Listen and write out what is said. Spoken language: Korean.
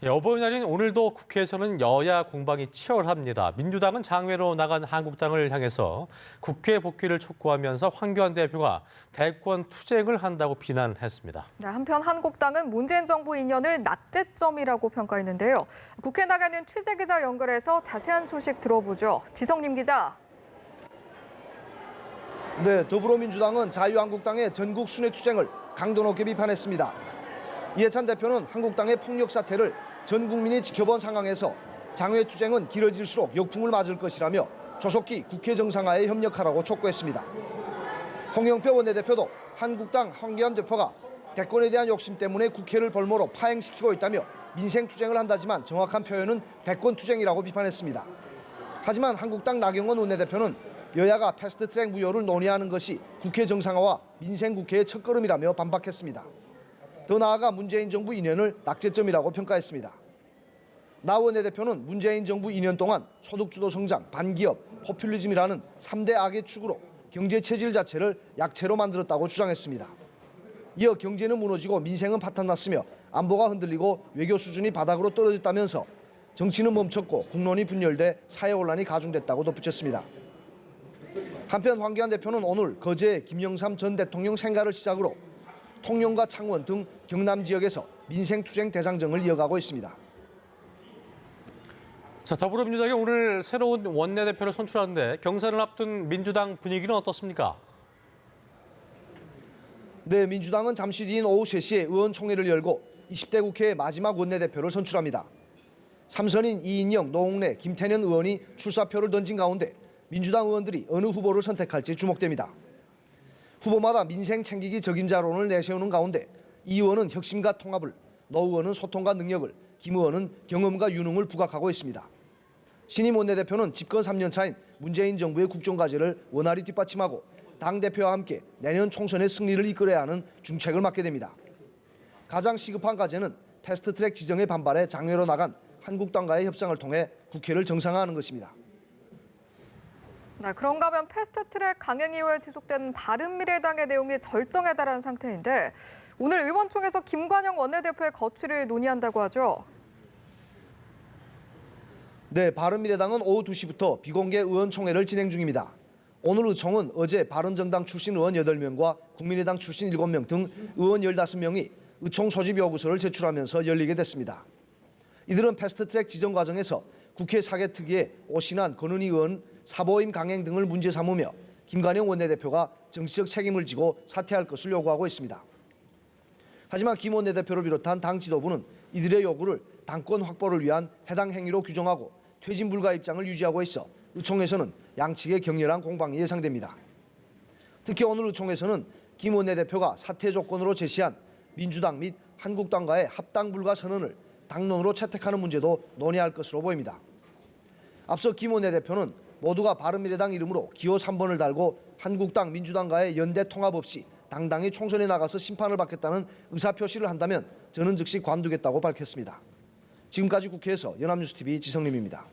어버이날인 오늘도 국회에서는 여야 공방이 치열합니다. 민주당은 장외로 나간 한국당을 향해서 국회 복귀를 촉구하면서 황교안 대표가 대권 투쟁을 한다고 비난했습니다. 한편 한국당은 문재인 정부 2년을 낙제점이라고 평가했는데요. 국회 나가는 취재 기자 연결해서 자세한 소식 들어보죠. 지성님 기자. 네, 더불어민주당은 자유한국당의 전국 순회 투쟁을 강도 높게 비판했습니다. 이해찬 대표는 한국당의 폭력 사태를 전 국민이 지켜본 상황에서 장외 투쟁은 길어질수록 역풍을 맞을 것이라며 조속히 국회 정상화에 협력하라고 촉구했습니다. 홍영표 원내대표도 한국당 황교안 대표가 대권에 대한 욕심 때문에 국회를 볼모로 파행시키고 있다며 민생 투쟁을 한다지만 정확한 표현은 대권 투쟁이라고 비판했습니다. 하지만 한국당 나경원 원내대표는 여야가 패스트트랙 무효를 논의하는 것이 국회 정상화와 민생 국회의 첫걸음이라며 반박했습니다. 더 나아가 문재인 정부 2년을 낙제점이라고 평가했습니다. 나 원내대표는 문재인 정부 2년 동안 소득주도 성장, 반기업, 포퓰리즘이라는 3대 악의 축으로 경제 체질 자체를 약체로 만들었다고 주장했습니다. 이어 경제는 무너지고 민생은 파탄났으며 안보가 흔들리고 외교 수준이 바닥으로 떨어졌다면서 정치는 멈췄고 국론이 분열돼 사회 혼란이 가중됐다고 덧붙였습니다. 한편 황교안 대표는 오늘 거제 김영삼 전 대통령 생가를 시작으로 통영과 창원 등 경남 지역에서 민생투쟁 대장정을 이어가고 있습니다. 더불어민주당이 오늘 새로운 원내대표를 선출하는데 경선을 앞둔 민주당 분위기는 어떻습니까? 네, 민주당은 잠시 뒤인 오후 3시에 의원총회를 열고 20대 국회의 마지막 원내대표를 선출합니다. 3선인 이인영, 노웅래, 김태년 의원이 출사표를 던진 가운데 민주당 의원들이 어느 후보를 선택할지 주목됩니다. 후보마다 민생 챙기기 적임자론을 내세우는 가운데 이 의원은 혁신과 통합을, 노 의원은 소통과 능력을, 김 의원은 경험과 유능을 부각하고 있습니다. 신임 원내대표는 집권 3년 차인 문재인 정부의 국정과제를 원활히 뒷받침하고 당대표와 함께 내년 총선의 승리를 이끌어야 하는 중책을 맡게 됩니다. 가장 시급한 과제는 패스트트랙 지정에 반발해 장외로 나간 한국당과의 협상을 통해 국회를 정상화하는 것입니다. 그런가 하면 패스트트랙 강행 이후에 지속된 바른미래당의 내용이 절정에 달한 상태인데 오늘 의원총회에서 김관영 원내대표의 거취를 논의한다고 하죠. 네, 바른미래당은 오후 2시부터 비공개 의원총회를 진행 중입니다. 오늘 의총은 어제 바른정당 출신 의원 8명과 국민의당 출신 7명 등 의원 15명이 의총 소집 요구서를 제출하면서 열리게 됐습니다. 이들은 패스트트랙 지정 과정에서 국회 사개특위의 오신환, 권은희 의원 사보임 강행 등을 문제 삼으며 김관영 원내대표가 정치적 책임을 지고 사퇴할 것을 요구하고 있습니다. 하지만 김 원내대표를 비롯한 당 지도부는 이들의 요구를 당권 확보를 위한 해당 행위로 규정하고 퇴진 불가 입장을 유지하고 있어 의총에서는 양측의 격렬한 공방이 예상됩니다. 특히 오늘 의총에서는 김 원내대표가 사퇴 조건으로 제시한 민주당 및 한국당과의 합당 불가 선언을 당론으로 채택하는 문제도 논의할 것으로 보입니다. 앞서 김 원내대표는 모두가 바른미래당 이름으로 기호 3번을 달고 한국당, 민주당과의 연대 통합 없이 당당히 총선에 나가서 심판을 받겠다는 의사표시를 한다면 저는 즉시 관두겠다고 밝혔습니다. 지금까지 국회에서 연합뉴스TV 지성림입니다.